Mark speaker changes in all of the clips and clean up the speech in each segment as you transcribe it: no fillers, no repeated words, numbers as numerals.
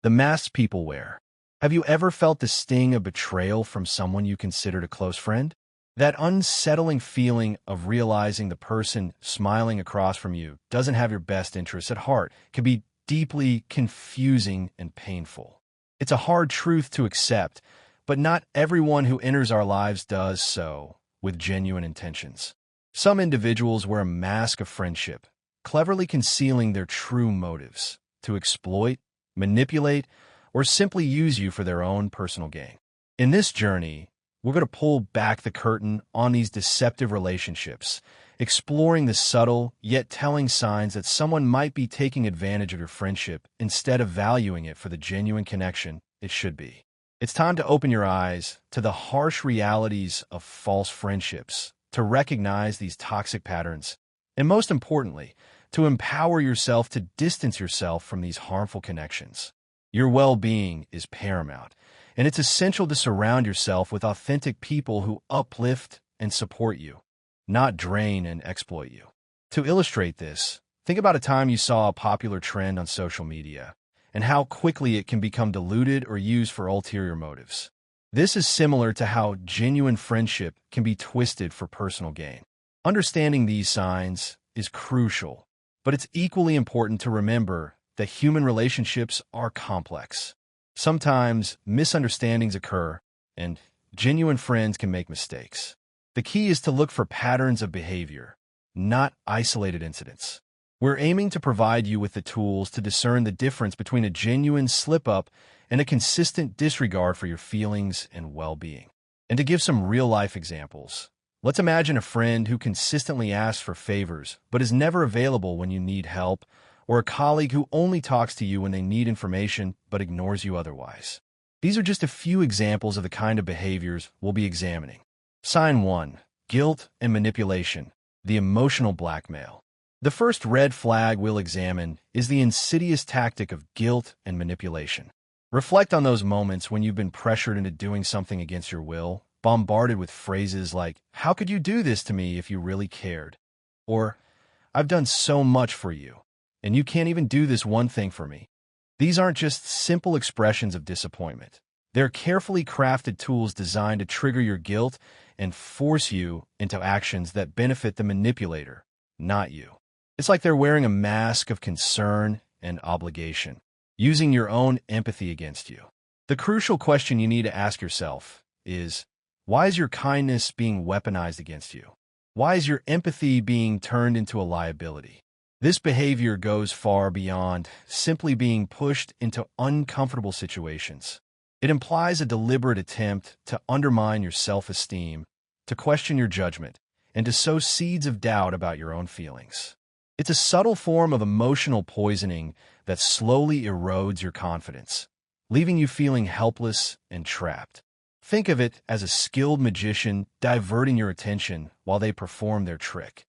Speaker 1: The masks people wear. Have you ever felt the sting of betrayal from someone you considered a close friend? That unsettling feeling of realizing the person smiling across from you doesn't have your best interests at heart can be deeply confusing and painful. It's a hard truth to accept, but not everyone who enters our lives does so with genuine intentions. Some individuals wear a mask of friendship, cleverly concealing their true motives to exploit, manipulate, or simply use you for their own personal gain. In this journey, we're going to pull back the curtain on these deceptive relationships, exploring the subtle yet telling signs that someone might be taking advantage of your friendship instead of valuing it for the genuine connection it should be. It's time to open your eyes to the harsh realities of false friendships, to recognize these toxic patterns, and most importantly, to empower yourself to distance yourself from these harmful connections. Your well-being is paramount, and it's essential to surround yourself with authentic people who uplift and support you, not drain and exploit you. To illustrate this, think about a time you saw a popular trend on social media and how quickly it can become diluted or used for ulterior motives. This is similar to how genuine friendship can be twisted for personal gain. Understanding these signs is crucial, but it's equally important to remember that human relationships are complex. Sometimes misunderstandings occur, and genuine friends can make mistakes. The key is to look for patterns of behavior, not isolated incidents. We're aiming to provide you with the tools to discern the difference between a genuine slip-up and a consistent disregard for your feelings and well-being. And to give some real-life examples, let's imagine a friend who consistently asks for favors but is never available when you need help, or a colleague who only talks to you when they need information but ignores you otherwise. These are just a few examples of the kind of behaviors we'll be examining. Sign 1. Guilt and manipulation, the emotional blackmail. The first red flag we'll examine is the insidious tactic of guilt and manipulation. Reflect on those moments when you've been pressured into doing something against your will, bombarded with phrases like, "How could you do this to me if you really cared?" Or, "I've done so much for you, and you can't even do this one thing for me." These aren't just simple expressions of disappointment. They're carefully crafted tools designed to trigger your guilt and force you into actions that benefit the manipulator, not you. It's like they're wearing a mask of concern and obligation, using your own empathy against you. The crucial question you need to ask yourself is, why is your kindness being weaponized against you? Why is your empathy being turned into a liability? This behavior goes far beyond simply being pushed into uncomfortable situations. It implies a deliberate attempt to undermine your self-esteem, to question your judgment, and to sow seeds of doubt about your own feelings. It's a subtle form of emotional poisoning that slowly erodes your confidence, leaving you feeling helpless and trapped. Think of it as a skilled magician diverting your attention while they perform their trick.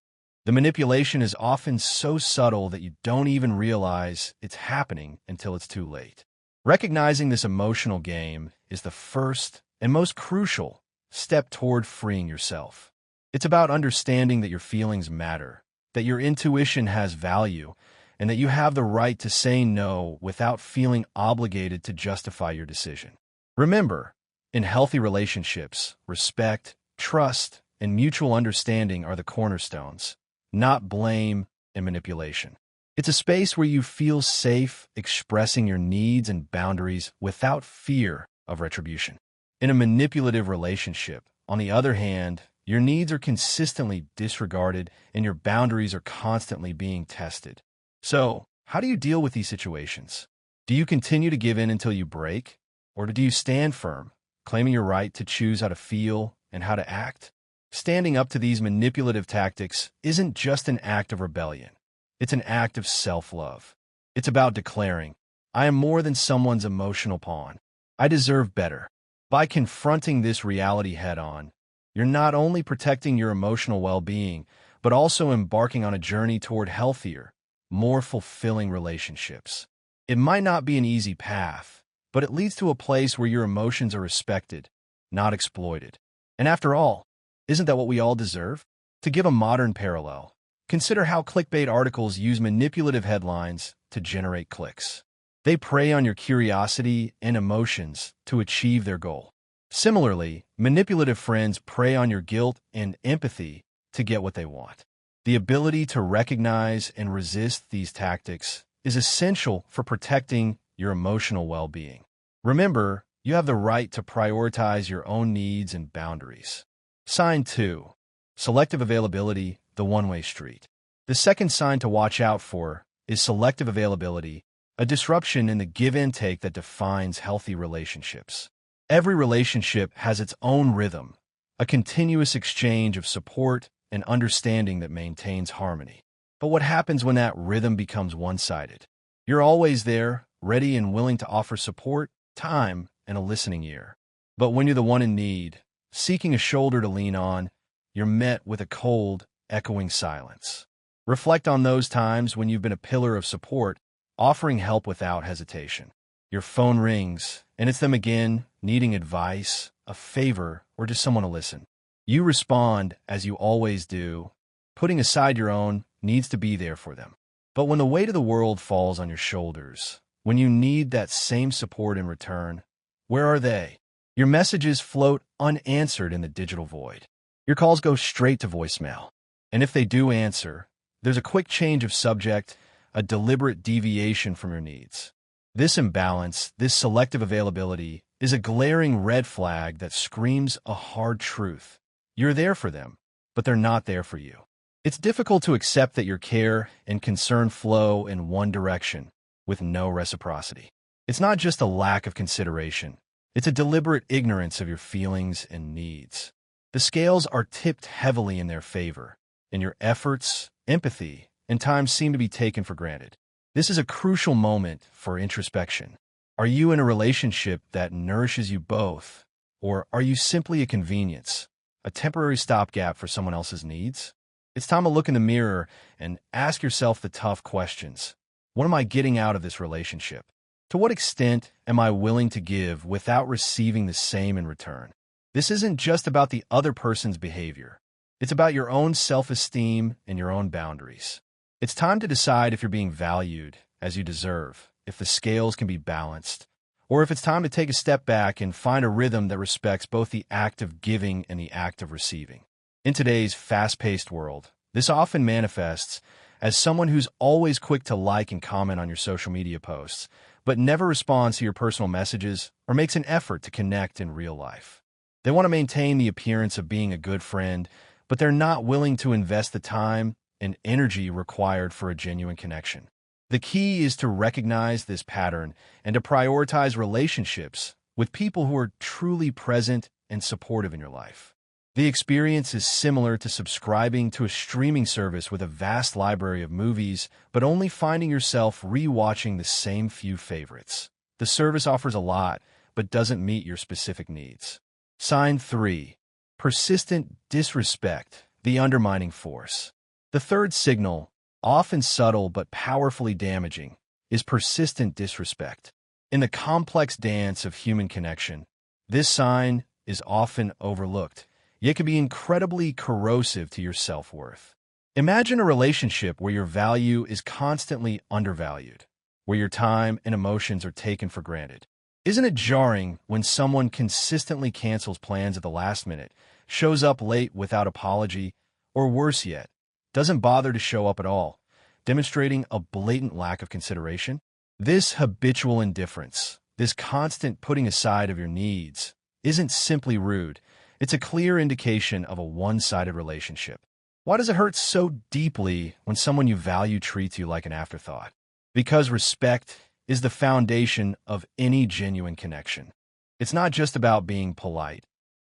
Speaker 1: The manipulation is often so subtle that you don't even realize it's happening until it's too late. Recognizing this emotional game is the first and most crucial step toward freeing yourself. It's about understanding that your feelings matter, that your intuition has value, and that you have the right to say no without feeling obligated to justify your decision. Remember, in healthy relationships, respect, trust, and mutual understanding are the cornerstones, not blame and manipulation. It's a space where you feel safe expressing your needs and boundaries without fear of retribution. In a manipulative relationship, on the other hand, your needs are consistently disregarded and your boundaries are constantly being tested. So, how do you deal with these situations? Do you continue to give in until you break? Or do you stand firm, claiming your right to choose how to feel and how to act? Standing up to these manipulative tactics isn't just an act of rebellion. It's an act of self-love. It's about declaring, "I am more than someone's emotional pawn. I deserve better." By confronting this reality head-on, you're not only protecting your emotional well-being, but also embarking on a journey toward healthier, more fulfilling relationships. It might not be an easy path, but it leads to a place where your emotions are respected, not exploited. And after all, isn't that what we all deserve? To give a modern parallel, consider how clickbait articles use manipulative headlines to generate clicks. They prey on your curiosity and emotions to achieve their goal. Similarly, manipulative friends prey on your guilt and empathy to get what they want. The ability to recognize and resist these tactics is essential for protecting your emotional well-being. Remember, you have the right to prioritize your own needs and boundaries. Sign 2. Selective availability, the one-way street. The second sign to watch out for is selective availability, a disruption in the give and take that defines healthy relationships. Every relationship has its own rhythm, a continuous exchange of support and understanding that maintains harmony. But what happens when that rhythm becomes one-sided? You're always there, ready and willing to offer support, time, and a listening ear. But when you're the one in need, seeking a shoulder to lean on, you're met with a cold, echoing silence. Reflect on those times when you've been a pillar of support, offering help without hesitation. Your phone rings, and it's them again, needing advice, a favor, or just someone to listen. You respond, as you always do, putting aside your own needs to be there for them. But when the weight of the world falls on your shoulders, when you need that same support in return, where are they? Your messages float unanswered in the digital void. Your calls go straight to voicemail. And if they do answer, there's a quick change of subject, a deliberate deviation from your needs. This imbalance, this selective availability, is a glaring red flag that screams a hard truth. You're there for them, but they're not there for you. It's difficult to accept that your care and concern flow in one direction, with no reciprocity. It's not just a lack of consideration. It's a deliberate ignorance of your feelings and needs. The scales are tipped heavily in their favor, and your efforts, empathy, and time seem to be taken for granted. This is a crucial moment for introspection. Are you in a relationship that nourishes you both, or are you simply a convenience, a temporary stopgap for someone else's needs? It's time to look in the mirror and ask yourself the tough questions. What am I getting out of this relationship? To what extent am I willing to give without receiving the same in return? This isn't just about the other person's behavior. It's about your own self-esteem and your own boundaries. It's time to decide if you're being valued as you deserve, if the scales can be balanced, or if it's time to take a step back and find a rhythm that respects both the act of giving and the act of receiving. In today's fast-paced world, this often manifests as someone who's always quick to like and comment on your social media posts, but never responds to your personal messages or makes an effort to connect in real life. They want to maintain the appearance of being a good friend, but they're not willing to invest the time and energy required for a genuine connection. The key is to recognize this pattern and to prioritize relationships with people who are truly present and supportive in your life. The experience is similar to subscribing to a streaming service with a vast library of movies, but only finding yourself re-watching the same few favorites. The service offers a lot, but doesn't meet your specific needs. Sign 3. Persistent disrespect, the undermining force. The third signal, often subtle but powerfully damaging, is persistent disrespect. In the complex dance of human connection, this sign is often overlooked, yet can be incredibly corrosive to your self-worth. Imagine a relationship where your value is constantly undervalued, where your time and emotions are taken for granted. Isn't it jarring when someone consistently cancels plans at the last minute, shows up late without apology, or worse yet, doesn't bother to show up at all, demonstrating a blatant lack of consideration? This habitual indifference, this constant putting aside of your needs, isn't simply rude. It's a clear indication of a one-sided relationship. Why does it hurt so deeply when someone you value treats you like an afterthought? Because respect is the foundation of any genuine connection. It's not just about being polite.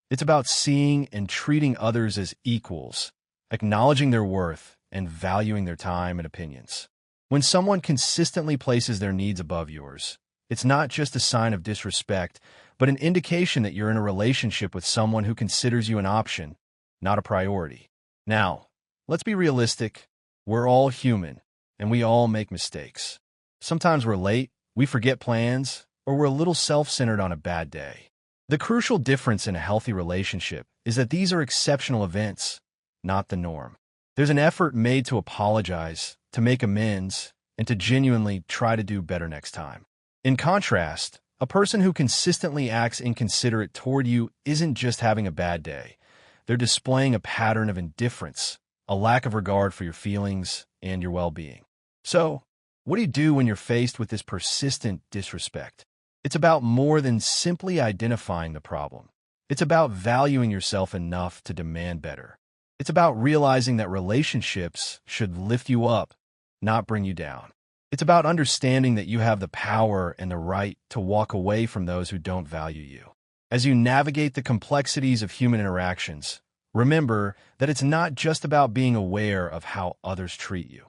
Speaker 1: It's about seeing and treating others as equals, acknowledging their worth, and valuing their time and opinions. When someone consistently places their needs above yours, it's not just a sign of disrespect, but an indication that you're in a relationship with someone who considers you an option, not a priority. Now, let's be realistic. We're all human, and we all make mistakes. Sometimes we're late, we forget plans, or we're a little self-centered on a bad day. The crucial difference in a healthy relationship is that these are exceptional events, not the norm. There's an effort made to apologize, to make amends, and to genuinely try to do better next time. In contrast, a person who consistently acts inconsiderate toward you isn't just having a bad day. They're displaying a pattern of indifference, a lack of regard for your feelings and your well-being. So, what do you do when you're faced with this persistent disrespect? It's about more than simply identifying the problem. It's about valuing yourself enough to demand better. It's about realizing that relationships should lift you up, not bring you down. It's about understanding that you have the power and the right to walk away from those who don't value you. As you navigate the complexities of human interactions, remember that it's not just about being aware of how others treat you.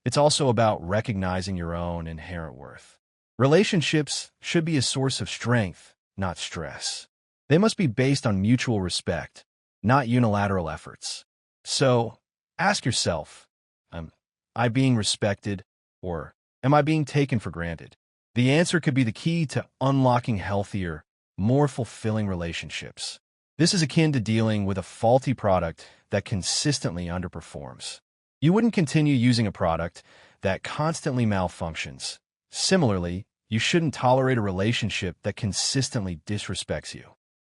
Speaker 1: It's also about recognizing your own inherent worth. Relationships should be a source of strength, not stress. They must be based on mutual respect, not unilateral efforts. So, ask yourself, am I being respected, or am I being taken for granted? The answer could be the key to unlocking healthier, more fulfilling relationships. This is akin to dealing with a faulty product that consistently underperforms. You wouldn't continue using a product that constantly malfunctions. Similarly, you shouldn't tolerate a relationship that consistently disrespects you.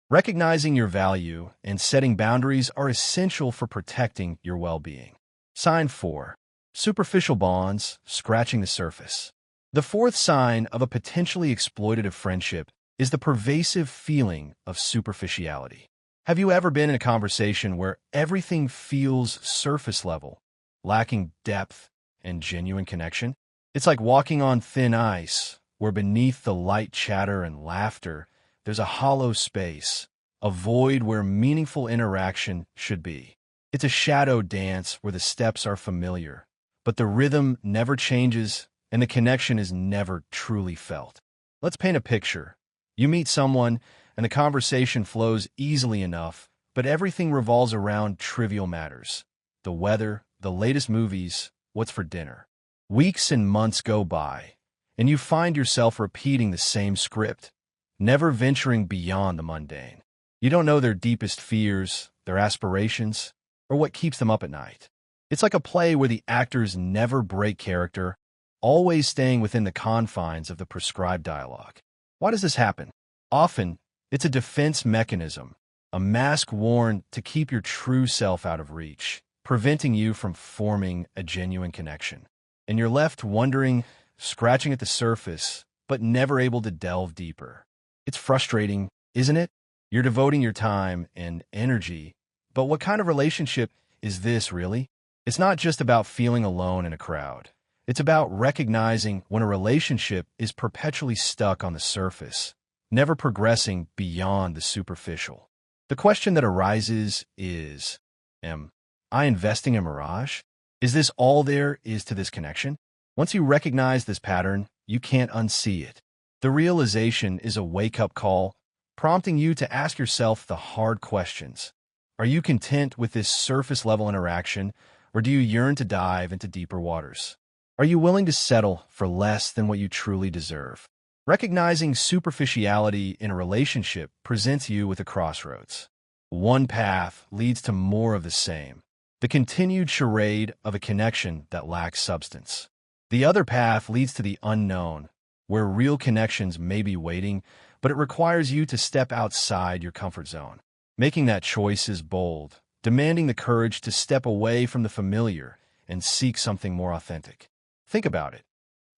Speaker 1: Recognizing your value and setting boundaries are essential for protecting your well-being. Sign 4. Superficial bonds, scratching the surface. The fourth sign of a potentially exploitative friendship is the pervasive feeling of superficiality. Have you ever been in a conversation where everything feels surface level, lacking depth and genuine connection? It's like walking on thin ice, where beneath the light chatter and laughter, there's a hollow space, a void where meaningful interaction should be. It's a shadow dance where the steps are familiar, but the rhythm never changes and the connection is never truly felt. Let's paint a picture. You meet someone and the conversation flows easily enough, but everything revolves around trivial matters. The weather, the latest movies, what's for dinner. Weeks and months go by, and you find yourself repeating the same script, never venturing beyond the mundane. You don't know their deepest fears, their aspirations, or what keeps them up at night. It's like a play where the actors never break character, always staying within the confines of the prescribed dialogue. Why does this happen? Often, it's a defense mechanism, a mask worn to keep your true self out of reach, preventing you from forming a genuine connection. And you're left wondering, scratching at the surface, but never able to delve deeper. It's frustrating, isn't it? You're devoting your time and energy, but what kind of relationship is this really? It's not just about feeling alone in a crowd. It's about recognizing when a relationship is perpetually stuck on the surface, never progressing beyond the superficial. The question that arises is, am I investing in mirage? Is this all there is to this connection? Once you recognize this pattern, you can't unsee it. The realization is a wake-up call, prompting you to ask yourself the hard questions. Are you content with this surface-level interaction, or do you yearn to dive into deeper waters? Are you willing to settle for less than what you truly deserve? Recognizing superficiality in a relationship presents you with a crossroads. One path leads to more of the same, the continued charade of a connection that lacks substance. The other path leads to the unknown, where real connections may be waiting, but it requires you to step outside your comfort zone. Making that choice is bold, demanding the courage to step away from the familiar and seek something more authentic. Think about it.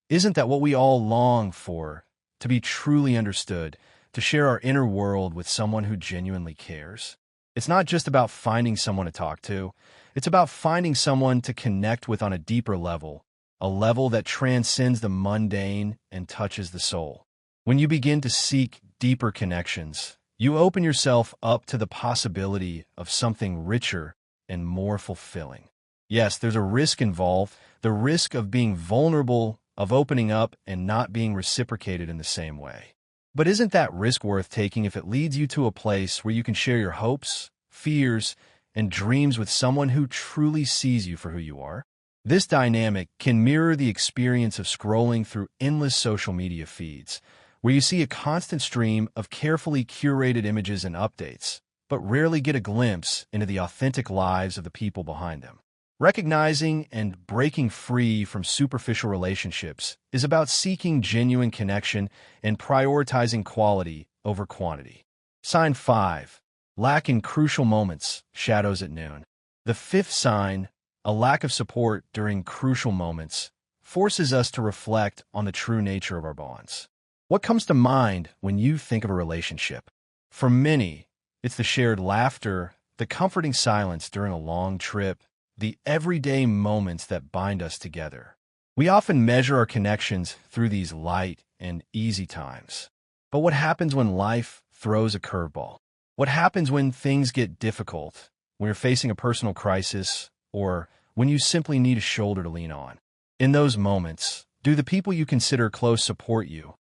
Speaker 1: Isn't that what we all long for? To be truly understood, to share our inner world with someone who genuinely cares? It's not just about finding someone to talk to. It's about finding someone to connect with on a deeper level, a level that transcends the mundane and touches the soul. When you begin to seek deeper connections, you open yourself up to the possibility of something richer and more fulfilling. Yes, there's a risk involved, the risk of being vulnerable, of opening up and not being reciprocated in the same way. But isn't that risk worth taking if it leads you to a place where you can share your hopes, fears, and dreams with someone who truly sees you for who you are? This dynamic can mirror the experience of scrolling through endless social media feeds, where you see a constant stream of carefully curated images and updates, but rarely get a glimpse into the authentic lives of the people behind them. Recognizing and breaking free from superficial relationships is about seeking genuine connection and prioritizing quality over quantity. Sign 5. Lack in crucial moments, shadows at noon. The fifth sign, a lack of support during crucial moments, forces us to reflect on the true nature of our bonds. What comes to mind when you think of a relationship? For many, it's the shared laughter, the comforting silence during a long trip, the everyday moments that bind us together. We often measure our connections through these light and easy times. But what happens when life throws a curveball? What happens when things get difficult, when you're facing a personal crisis, or when you simply need a shoulder to lean on? In those moments, do the people you consider close support you?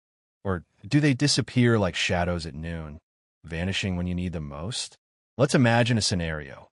Speaker 1: Or do they disappear like shadows at noon, vanishing when you need them most? Let's imagine a scenario.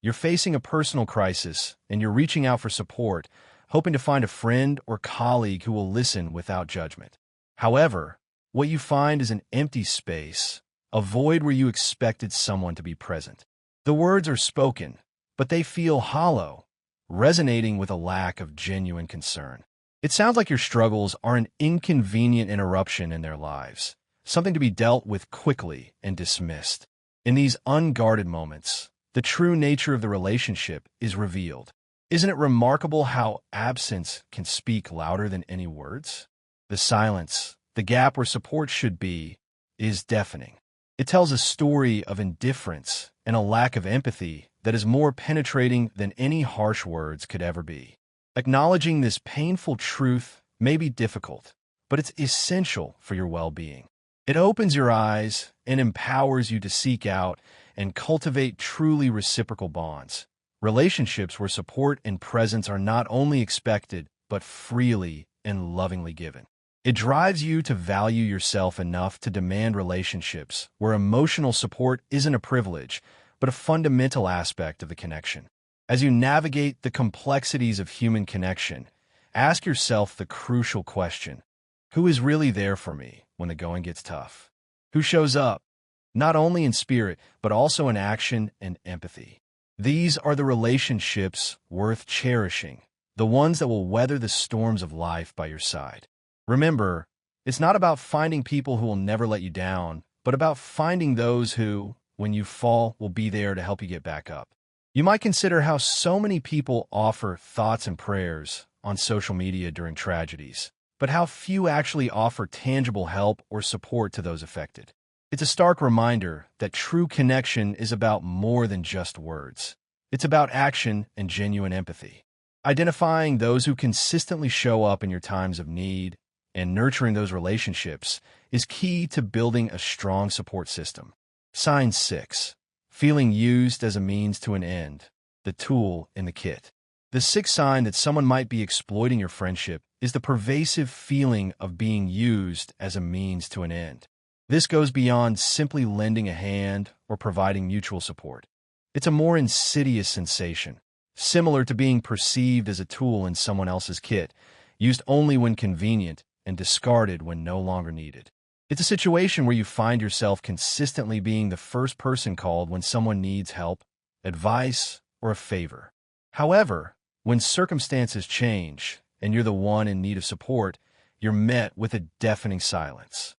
Speaker 1: You're facing a personal crisis, and you're reaching out for support, hoping to find a friend or colleague who will listen without judgment. However, what you find is an empty space, a void where you expected someone to be present. The words are spoken, but they feel hollow, resonating with a lack of genuine concern. It sounds like your struggles are an inconvenient interruption in their lives, something to be dealt with quickly and dismissed. In these unguarded moments, the true nature of the relationship is revealed. Isn't it remarkable how absence can speak louder than any words? The silence, the gap where support should be, is deafening. It tells a story of indifference and a lack of empathy that is more penetrating than any harsh words could ever be. Acknowledging this painful truth may be difficult, but it's essential for your well-being. It opens your eyes and empowers you to seek out and cultivate truly reciprocal bonds, relationships where support and presence are not only expected, but freely and lovingly given. It drives you to value yourself enough to demand relationships where emotional support isn't a privilege, but a fundamental aspect of the connection. As you navigate the complexities of human connection, ask yourself the crucial question: who is really there for me when the going gets tough? Who shows up, not only in spirit, but also in action and empathy? These are the relationships worth cherishing, the ones that will weather the storms of life by your side. Remember, it's not about finding people who will never let you down, but about finding those who, when you fall, will be there to help you get back up. You might consider how so many people offer thoughts and prayers on social media during tragedies, but how few actually offer tangible help or support to those affected. It's a stark reminder that true connection is about more than just words. It's about action and genuine empathy. Identifying those who consistently show up in your times of need and nurturing those relationships is key to building a strong support system. Sign 6. Feeling used as a means to an end, the tool in the kit. The sixth sign that someone might be exploiting your friendship is the pervasive feeling of being used as a means to an end. This goes beyond simply lending a hand or providing mutual support. It's a more insidious sensation, similar to being perceived as a tool in someone else's kit, used only when convenient and discarded when no longer needed. It's a situation where you find yourself consistently being the first person called when someone needs help, advice, or a favor. However, when circumstances change and you're the one in need of support, you're met with a deafening silence.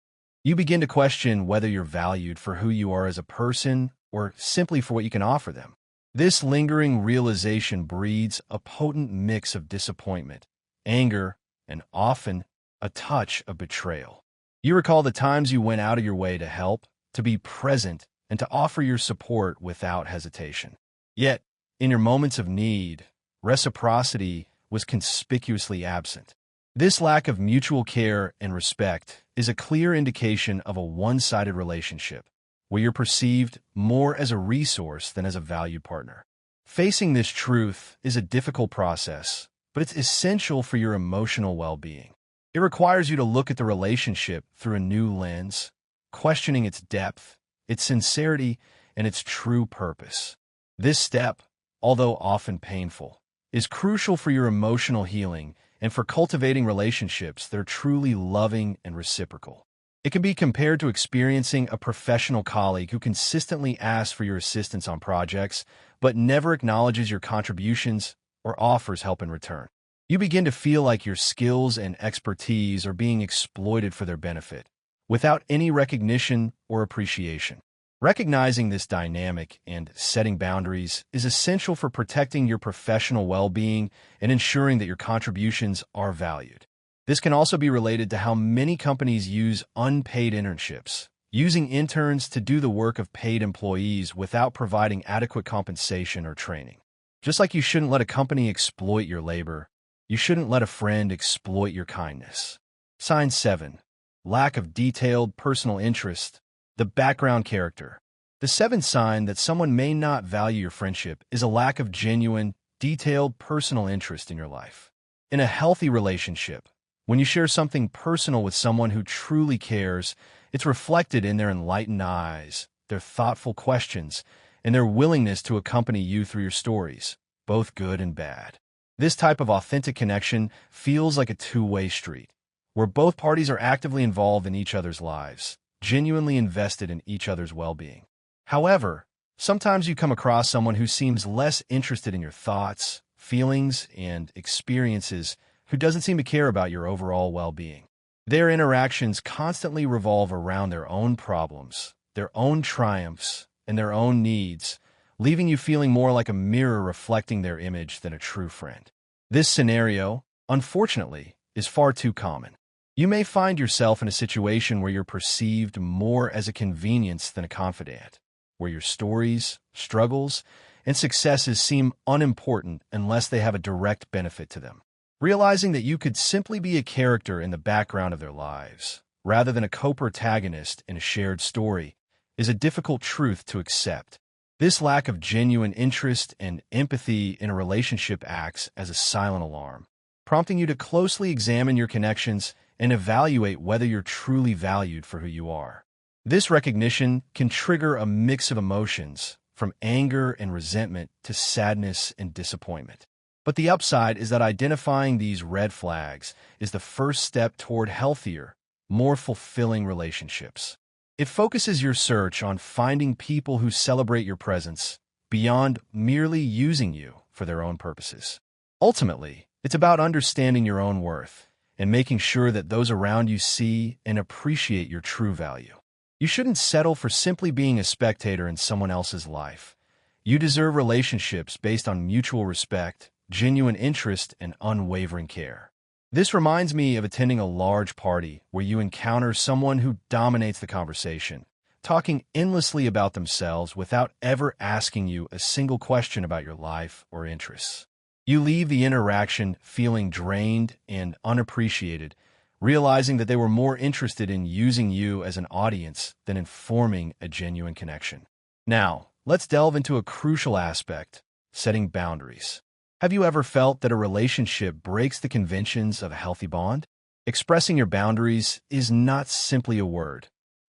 Speaker 1: You begin to question whether you're valued for who you are as a person or simply for what you can offer them. This lingering realization breeds a potent mix of disappointment, anger, and often a touch of betrayal. You recall the times you went out of your way to help, to be present, and to offer your support without hesitation. Yet, in your moments of need, reciprocity was conspicuously absent. This lack of mutual care and respect is a clear indication of a one-sided relationship, where you're perceived more as a resource than as a valued partner. Facing this truth is a difficult process, but it's essential for your emotional well-being. It requires you to look at the relationship through a new lens, questioning its depth, its sincerity, and its true purpose. This step, although often painful, is crucial for your emotional healing and for cultivating relationships that are truly loving and reciprocal. It can be compared to experiencing a professional colleague who consistently asks for your assistance on projects, but never acknowledges your contributions, or offers help in return. You begin to feel like your skills and expertise are being exploited for their benefit, without any recognition or appreciation. Recognizing this dynamic and setting boundaries is essential for protecting your professional well-being and ensuring that your contributions are valued. This can also be related to how many companies use unpaid internships, using interns to do the work of paid employees without providing adequate compensation or training. Just like you shouldn't let a company exploit your labor, you shouldn't let a friend exploit your kindness. Sign 7. Lack of detailed personal interest. The background character. The seventh sign that someone may not value your friendship is a lack of genuine, detailed personal interest in your life. In a healthy relationship, when you share something personal with someone who truly cares, it's reflected in their enlightened eyes, their thoughtful questions, and their willingness to accompany you through your stories, both good and bad. This type of authentic connection feels like a two-way street, where both parties are actively involved in each other's lives, genuinely invested in each other's well-being. However, sometimes you come across someone who seems less interested in your thoughts, feelings, and experiences, who doesn't seem to care about your overall well-being. Their interactions constantly revolve around their own problems, their own triumphs, and their own needs, leaving you feeling more like a mirror reflecting their image than a true friend. This scenario, unfortunately, is far too common. You may find yourself in a situation where you're perceived more as a convenience than a confidant, where your stories, struggles, and successes seem unimportant unless they have a direct benefit to them. Realizing that you could simply be a character in the background of their lives, rather than a co-protagonist in a shared story, is a difficult truth to accept. This lack of genuine interest and empathy in a relationship acts as a silent alarm, prompting you to closely examine your connections and evaluate whether you're truly valued for who you are. This recognition can trigger a mix of emotions, from anger and resentment to sadness and disappointment. But the upside is that identifying these red flags is the first step toward healthier, more fulfilling relationships. It focuses your search on finding people who celebrate your presence beyond merely using you for their own purposes. Ultimately, it's about understanding your own worth and making sure that those around you see and appreciate your true value. You shouldn't settle for simply being a spectator in someone else's life. You deserve relationships based on mutual respect, genuine interest, and unwavering care. This reminds me of attending a large party where you encounter someone who dominates the conversation, talking endlessly about themselves without ever asking you a single question about your life or interests. You leave the interaction feeling drained and unappreciated, realizing that they were more interested in using you as an audience than in forming a genuine connection. Now, let's delve into a crucial aspect: setting boundaries. Have you ever felt that a relationship breaks the conventions of a healthy bond? Expressing your boundaries is not simply a word.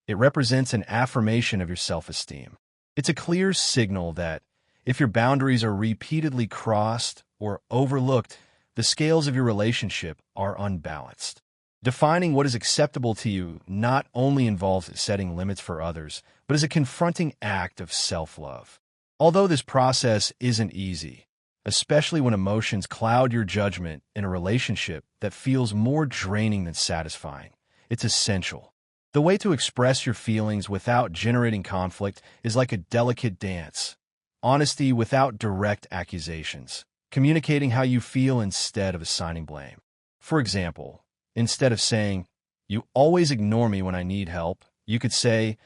Speaker 1: It represents an affirmation of your self-esteem. It's a clear signal that if your boundaries are repeatedly crossed or overlooked, the scales of your relationship are unbalanced. Defining what is acceptable to you not only involves setting limits for others, but is a confronting act of self-love. Although this process isn't easy, especially when emotions cloud your judgment in a relationship that feels more draining than satisfying, it's essential. The way to express your feelings without generating conflict is like a delicate dance. Honesty without direct accusations. Communicating how you feel instead of assigning blame. For example, instead of saying, "You always ignore me when I need help," you could say,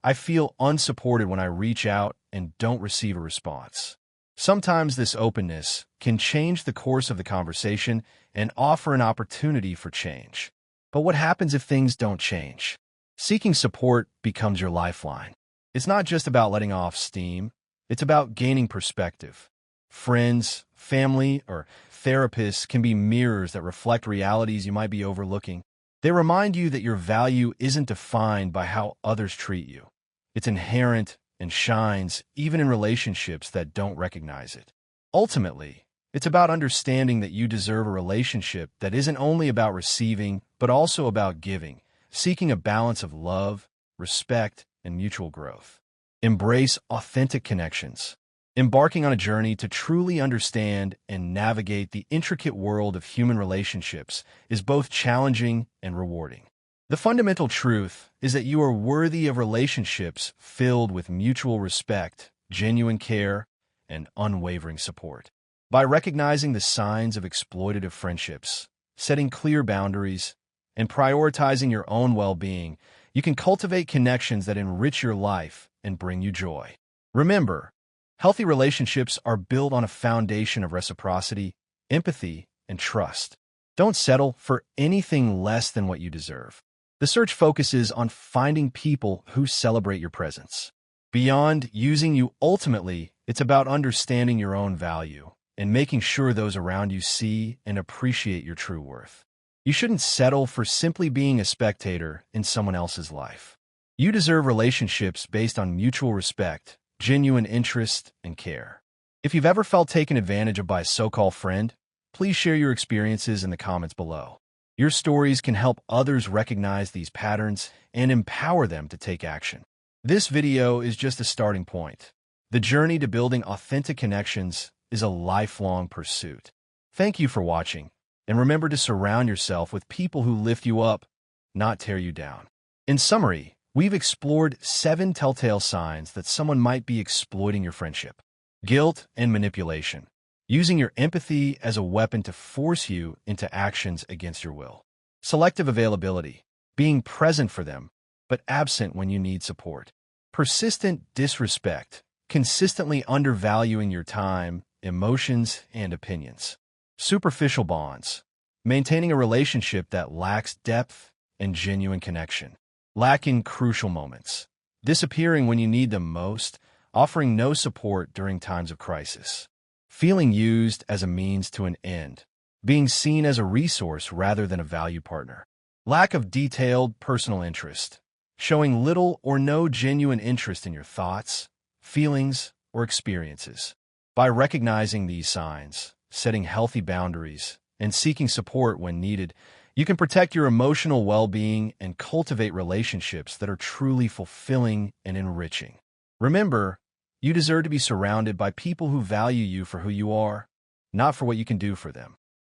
Speaker 1: "I feel unsupported when I reach out and don't receive a response." Sometimes this openness can change the course of the conversation and offer an opportunity for change. But what happens if things don't change? Seeking support becomes your lifeline. It's not just about letting off steam, it's about gaining perspective. Friends, family, or therapists can be mirrors that reflect realities you might be overlooking. They remind you that your value isn't defined by how others treat you. It's inherent and shines even in relationships that don't recognize it. Ultimately, it's about understanding that you deserve a relationship that isn't only about receiving, but also about giving, seeking a balance of love, respect, and mutual growth. Embrace authentic connections. Embarking on a journey to truly understand and navigate the intricate world of human relationships is both challenging and rewarding. The fundamental truth is that you are worthy of relationships filled with mutual respect, genuine care, and unwavering support. By recognizing the signs of exploitative friendships, setting clear boundaries, and prioritizing your own well-being, you can cultivate connections that enrich your life and bring you joy. Remember, healthy relationships are built on a foundation of reciprocity, empathy, and trust. Don't settle for anything less than what you deserve. The search focuses on finding people who celebrate your presence. Beyond using you ultimately, it's about understanding your own value and making sure those around you see and appreciate your true worth. You shouldn't settle for simply being a spectator in someone else's life. You deserve relationships based on mutual respect, genuine interest, and care. If you've ever felt taken advantage of by a so-called friend, please share your experiences in the comments below. Your stories can help others recognize these patterns and empower them to take action. This video is just a starting point. The journey to building authentic connections is a lifelong pursuit. Thank you for watching, and remember to surround yourself with people who lift you up, not tear you down. In summary, we've explored 7 telltale signs that someone might be exploiting your friendship. Guilt and manipulation. Using your empathy as a weapon to force you into actions against your will. Selective availability. Being present for them, but absent when you need support. Persistent disrespect. Consistently undervaluing your time, emotions, and opinions. Superficial bonds. Maintaining a relationship that lacks depth and genuine connection. Lacking crucial moments. Disappearing when you need them most, offering no support during times of crisis. Feeling used as a means to an end. Being seen as a resource rather than a valued partner. Lack of detailed personal interest. Showing little or no genuine interest in your thoughts, feelings, or experiences. By recognizing these signs, setting healthy boundaries, and seeking support when needed, you can protect your emotional well-being and cultivate relationships that are truly fulfilling and enriching. Remember, you deserve to be surrounded by people who value you for who you are, not for what you can do for them.